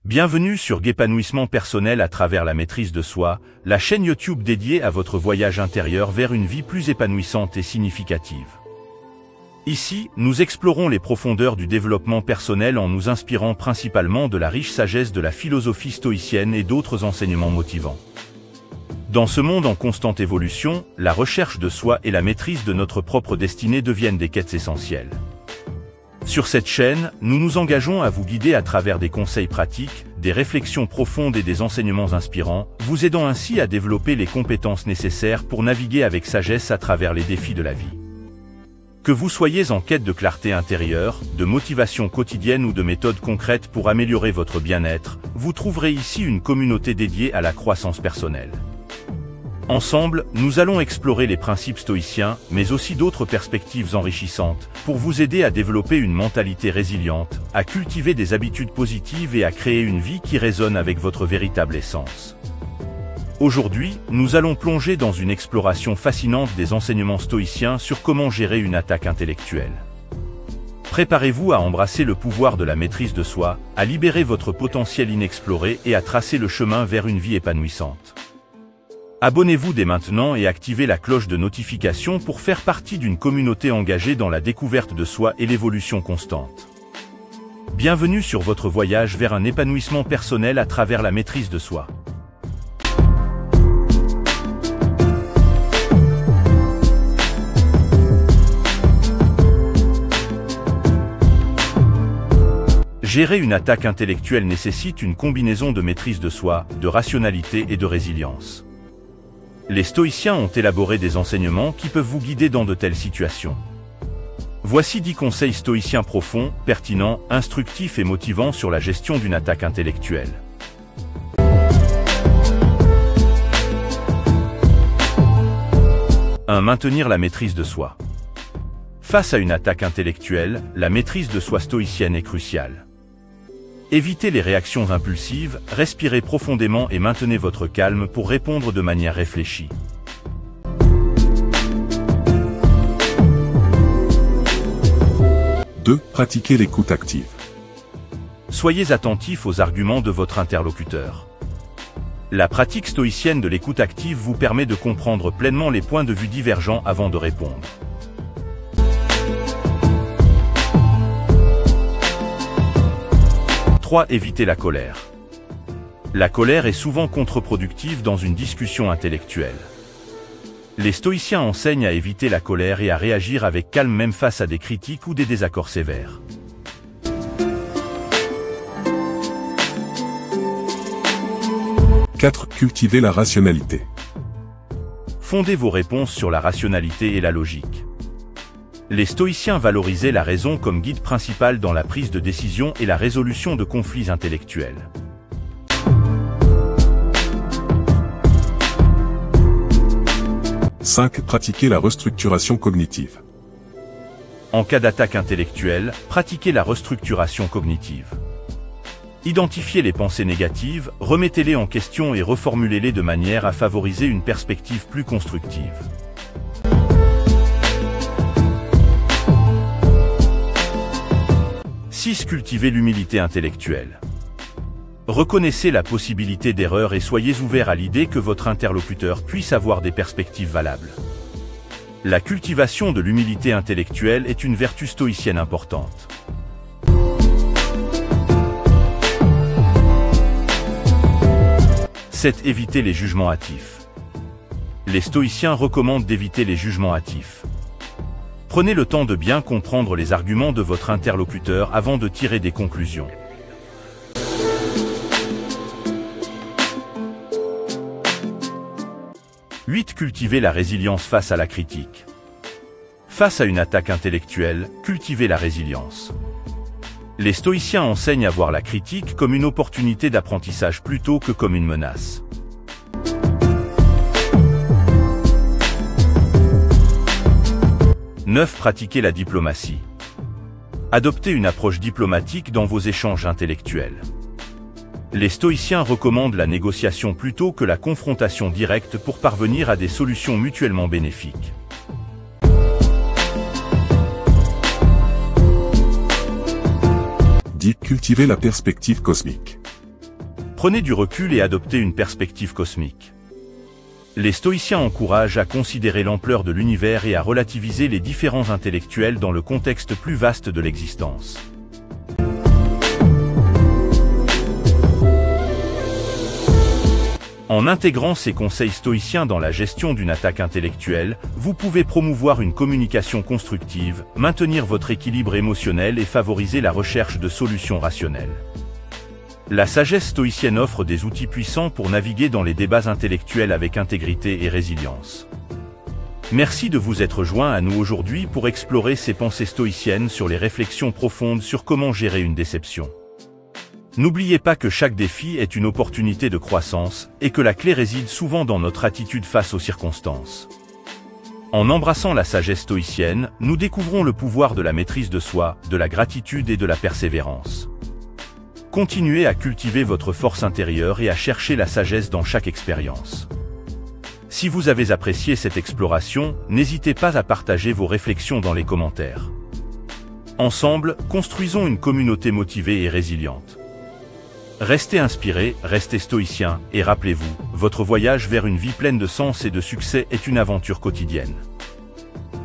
Bienvenue sur Guépanouissement personnel à travers la maîtrise de soi, la chaîne YouTube dédiée à votre voyage intérieur vers une vie plus épanouissante et significative. Ici, nous explorons les profondeurs du développement personnel en nous inspirant principalement de la riche sagesse de la philosophie stoïcienne et d'autres enseignements motivants. Dans ce monde en constante évolution, la recherche de soi et la maîtrise de notre propre destinée deviennent des quêtes essentielles. Sur cette chaîne, nous nous engageons à vous guider à travers des conseils pratiques, des réflexions profondes et des enseignements inspirants, vous aidant ainsi à développer les compétences nécessaires pour naviguer avec sagesse à travers les défis de la vie. Que vous soyez en quête de clarté intérieure, de motivation quotidienne ou de méthodes concrètes pour améliorer votre bien-être, vous trouverez ici une communauté dédiée à la croissance personnelle. Ensemble, nous allons explorer les principes stoïciens, mais aussi d'autres perspectives enrichissantes, pour vous aider à développer une mentalité résiliente, à cultiver des habitudes positives et à créer une vie qui résonne avec votre véritable essence. Aujourd'hui, nous allons plonger dans une exploration fascinante des enseignements stoïciens sur comment gérer une attaque intellectuelle. Préparez-vous à embrasser le pouvoir de la maîtrise de soi, à libérer votre potentiel inexploré et à tracer le chemin vers une vie épanouissante. Abonnez-vous dès maintenant et activez la cloche de notification pour faire partie d'une communauté engagée dans la découverte de soi et l'évolution constante. Bienvenue sur votre voyage vers un épanouissement personnel à travers la maîtrise de soi. Gérer une attaque intellectuelle nécessite une combinaison de maîtrise de soi, de rationalité et de résilience. Les stoïciens ont élaboré des enseignements qui peuvent vous guider dans de telles situations. Voici 10 conseils stoïciens profonds, pertinents, instructifs et motivants sur la gestion d'une attaque intellectuelle. 1. Maintenir la maîtrise de soi. Face à une attaque intellectuelle, la maîtrise de soi stoïcienne est cruciale. Évitez les réactions impulsives, respirez profondément et maintenez votre calme pour répondre de manière réfléchie. 2. Pratiquez l'écoute active. Soyez attentif aux arguments de votre interlocuteur. La pratique stoïcienne de l'écoute active vous permet de comprendre pleinement les points de vue divergents avant de répondre. 3. Évitez la colère. La colère est souvent contre-productive dans une discussion intellectuelle. Les stoïciens enseignent à éviter la colère et à réagir avec calme même face à des critiques ou des désaccords sévères. 4. Cultivez la rationalité. Fondez vos réponses sur la rationalité et la logique. Les stoïciens valorisaient la raison comme guide principal dans la prise de décision et la résolution de conflits intellectuels. 5. Pratiquez la restructuration cognitive. En cas d'attaque intellectuelle, pratiquez la restructuration cognitive. Identifiez les pensées négatives, remettez-les en question et reformulez-les de manière à favoriser une perspective plus constructive. 6. Cultivez l'humilité intellectuelle. Reconnaissez la possibilité d'erreur et soyez ouvert à l'idée que votre interlocuteur puisse avoir des perspectives valables. La cultivation de l'humilité intellectuelle est une vertu stoïcienne importante. 7. Évitez les jugements hâtifs. Les stoïciens recommandent d'éviter les jugements hâtifs. Prenez le temps de bien comprendre les arguments de votre interlocuteur avant de tirer des conclusions. 8. Cultivez la résilience face à la critique. Face à une attaque intellectuelle, cultivez la résilience. Les stoïciens enseignent à voir la critique comme une opportunité d'apprentissage plutôt que comme une menace. 9. Pratiquez la diplomatie. Adoptez une approche diplomatique dans vos échanges intellectuels. Les stoïciens recommandent la négociation plutôt que la confrontation directe pour parvenir à des solutions mutuellement bénéfiques. 10. Cultiver la perspective cosmique. Prenez du recul et adoptez une perspective cosmique. Les stoïciens encouragent à considérer l'ampleur de l'univers et à relativiser les différends intellectuels dans le contexte plus vaste de l'existence. En intégrant ces conseils stoïciens dans la gestion d'une attaque intellectuelle, vous pouvez promouvoir une communication constructive, maintenir votre équilibre émotionnel et favoriser la recherche de solutions rationnelles. La sagesse stoïcienne offre des outils puissants pour naviguer dans les débats intellectuels avec intégrité et résilience. Merci de vous être joint à nous aujourd'hui pour explorer ces pensées stoïciennes sur les réflexions profondes sur comment gérer une déception. N'oubliez pas que chaque défi est une opportunité de croissance et que la clé réside souvent dans notre attitude face aux circonstances. En embrassant la sagesse stoïcienne, nous découvrons le pouvoir de la maîtrise de soi, de la gratitude et de la persévérance. Continuez à cultiver votre force intérieure et à chercher la sagesse dans chaque expérience. Si vous avez apprécié cette exploration, n'hésitez pas à partager vos réflexions dans les commentaires. Ensemble, construisons une communauté motivée et résiliente. Restez inspirés, restez stoïciens, et rappelez-vous, votre voyage vers une vie pleine de sens et de succès est une aventure quotidienne.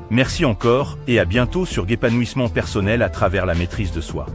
Merci encore, et à bientôt sur Épanouissement personnel à travers la maîtrise de soi.